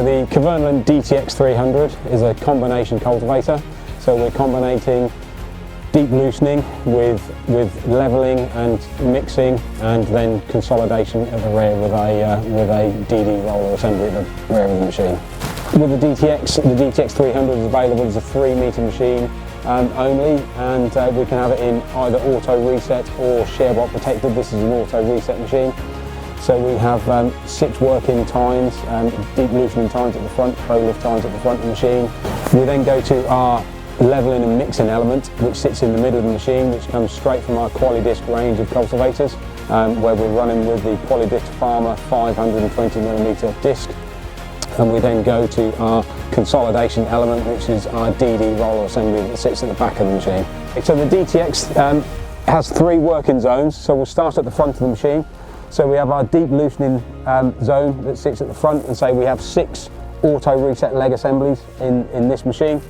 The Kverneland DTX300 is a combination cultivator, so we're combining deep loosening with levelling and mixing, and then consolidation at the rear with a DD roller assembly at the rear of the machine. With the DTX300 is available as a 3-metre machine only, and we can have it in either auto reset or share block protected. This is an auto reset machine. So we have 6 working tines, deep loosening tines at the front, pro lift tines at the front of the machine. We then go to our levelling and mixing element, which sits in the middle of the machine, which comes straight from our QualiDisc range of cultivators, where we're running with the QualiDisc Farmer 520mm disc. And we then go to our consolidation element, which is our DD roller assembly that sits at the back of the machine. So the DTX has 3 working zones, so we'll start at the front of the machine. So we have our deep loosening zone that sits at the front, and say we have 6 auto reset leg assemblies in this machine.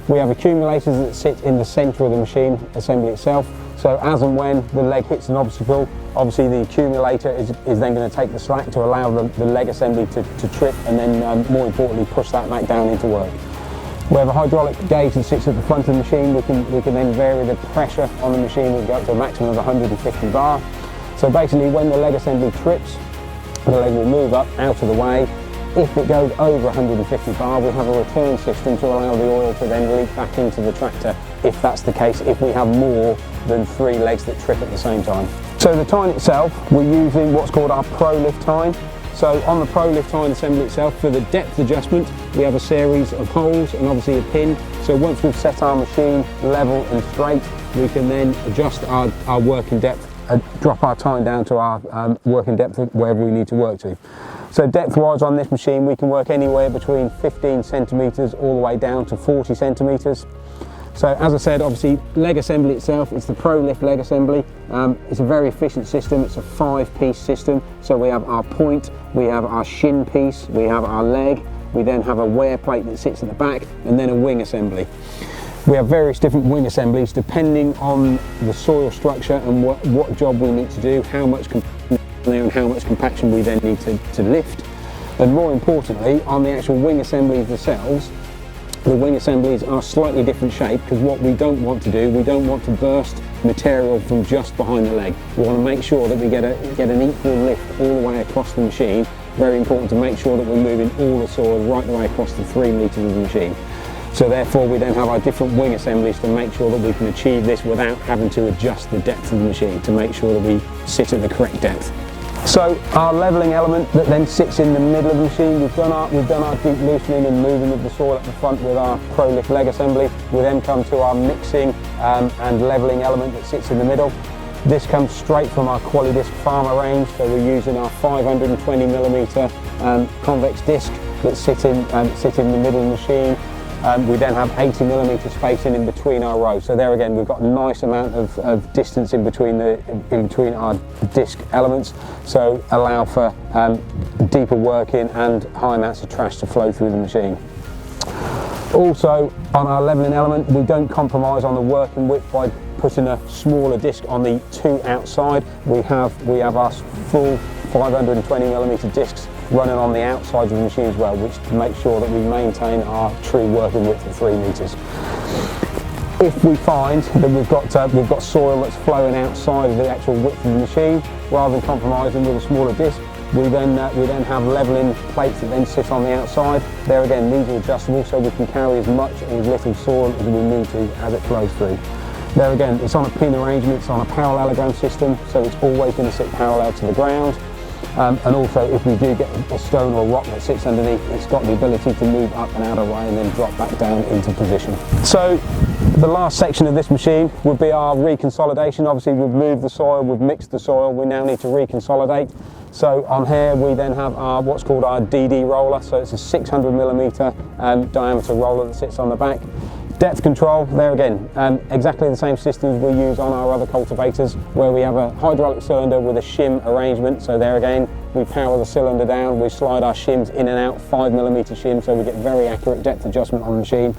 We have accumulators that sit in the centre of the machine assembly itself. So as and when the leg hits an obstacle, obviously the accumulator is then going to take the slack to allow the leg assembly to trip, and then more importantly push that back down into work. We have a hydraulic gauge that sits at the front of the machine. We can then vary the pressure on the machine. We go up to a maximum of 150 bar. So basically when the leg assembly trips, the leg will move up out of the way. If it goes over 150 bar, we have a return system to allow the oil to then leak back into the tractor, if that's the case, if we have more than 3 legs that trip at the same time. So the tine itself, we're using what's called our Pro Lift tine. So on the Pro Lift tine assembly itself, for the depth adjustment, we have a series of holes and obviously a pin. So once we've set our machine level and straight, we can then adjust our working depth, drop our tine down to our working depth wherever we need to work to. So depth-wise on this machine, we can work anywhere between 15 centimetres all the way down to 40 centimetres. So as I said, obviously leg assembly itself, it's the Pro Lift leg assembly. It's a very efficient system. It's a 5-piece system. So we have our point, we have our shin piece, we have our leg, we then have a wear plate that sits at the back, and then a wing assembly. We have various different wing assemblies depending on the soil structure and what job we need to do, how much and how much compaction we then need to lift. And more importantly, on the actual wing assemblies themselves, the wing assemblies are slightly different shape, because what we don't want to do, we don't want to burst material from just behind the leg. We want to make sure that we get an equal lift all the way across the machine. Very important to make sure that we're moving all the soil right the way across the 3 metres of the machine. So therefore we then have our different wing assemblies to make sure that we can achieve this without having to adjust the depth of the machine, to make sure that we sit at the correct depth. So our levelling element that then sits in the middle of the machine, we've done our deep loosening and moving of the soil at the front with our Pro Lift leg assembly. We then come to our mixing and levelling element that sits in the middle. This comes straight from our QualiDisc Farmer range, so we're using our 520mm convex disc that sit in the middle of the machine. We then have 80mm spacing in between our rows. So there again, we've got a nice amount of distance in between our disc elements, so allow for deeper working and high amounts of trash to flow through the machine. Also, on our levelling element, we don't compromise on the working width by putting a smaller disc on the 2 outside. We have our full 520mm discs running on the outside of the machine as well, which to make sure that we maintain our true working width of 3 metres. If we find that we've got soil that's flowing outside of the actual width of the machine, rather than compromising with a smaller disc, we then have levelling plates that then sit on the outside. There again, these are adjustable, so we can carry as much or as little soil as we need to as it flows through. There again, it's on a pin arrangement, it's on a parallelogram system, so it's always going to sit parallel to the ground. And also, if we do get a stone or a rock that sits underneath, it's got the ability to move up and out of the way and then drop back down into position. So the last section of this machine would be our reconsolidation. Obviously we've moved the soil, we've mixed the soil, we now need to reconsolidate. So on here we then have our what's called our DD roller, so it's a 600mm diameter roller that sits on the back. Depth control, there again, exactly the same systems we use on our other cultivators, where we have a hydraulic cylinder with a shim arrangement. So there again, we power the cylinder down, we slide our shims in and out, 5mm shim, so we get very accurate depth adjustment on the machine.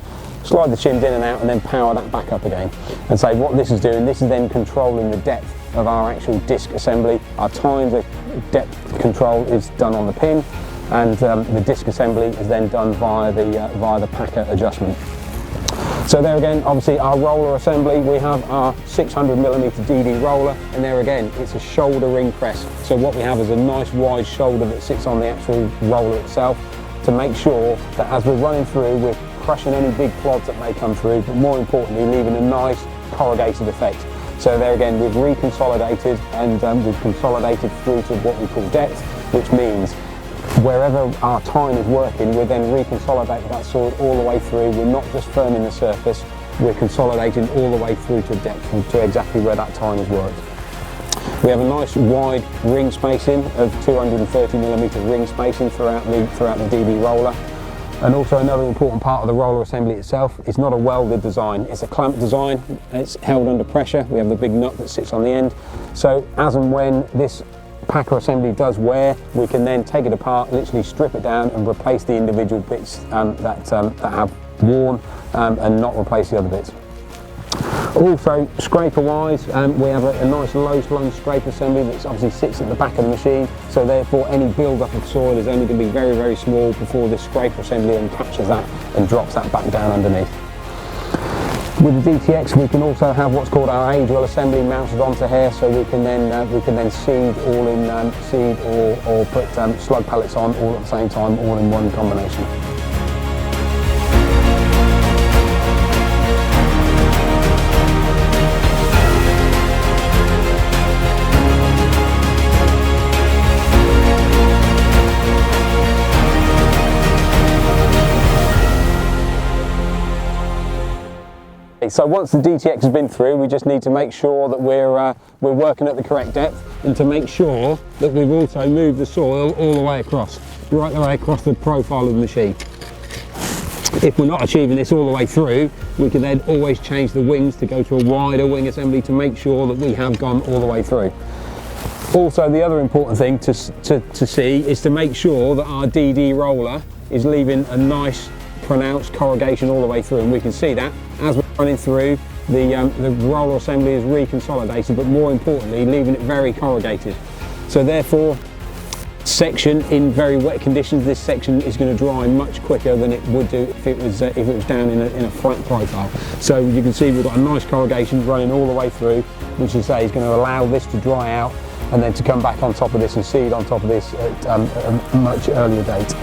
Slide the shims in and out and then power that back up again. And so what this is doing, this is then controlling the depth of our actual disc assembly. Our times of depth control is done on the pin. and the disc assembly is then done via the packer adjustment. So there again, obviously our roller assembly, we have our 600mm DD roller, and there again, it's a shoulder ring press. So what we have is a nice wide shoulder that sits on the actual roller itself to make sure that as we're running through, we're crushing any big clods that may come through, but more importantly, leaving a nice corrugated effect. So there again, we've reconsolidated and we've consolidated through to what we call depth, which means wherever our tine is working, we're then reconsolidating that soil all the way through. We're not just firming the surface, we're consolidating all the way through to depth and to exactly where that tine has worked. We have a nice wide ring spacing of 230mm ring spacing throughout the DD roller. And also another important part of the roller assembly itself, it's not a welded design, it's a clamp design. It's held under pressure. We have the big nut that sits on the end. So as and when this packer assembly does wear, we can then take it apart, literally strip it down and replace the individual bits that have worn and not replace the other bits. Also, scraper wise, we have a nice low slung scraper assembly that obviously sits at the back of the machine, so therefore any build up of soil is only going to be very, very small before this scraper assembly then captures that and drops that back down underneath. With the DTX, we can also have what's called our age well assembly mounted onto here, so we can then seed all in seed or put slug pellets on all at the same time, all in one combination. So once the DTX has been through, we just need to make sure that we're working at the correct depth, and to make sure that we've also moved the soil all the way across, right the way across the profile of the machine. If we're not achieving this all the way through, we can then always change the wings to go to a wider wing assembly to make sure that we have gone all the way through. Also, the other important thing to see is to make sure that our DD roller is leaving a nice pronounced corrugation all the way through, and we can see that as we're running through. The roller assembly is reconsolidated, but more importantly leaving it very corrugated. So therefore, section in very wet conditions, this section is going to dry much quicker than it would do if it was down in a flat profile. So you can see we've got a nice corrugation running all the way through, which you say is going to allow this to dry out and then to come back on top of this and seed on top of this at a much earlier date.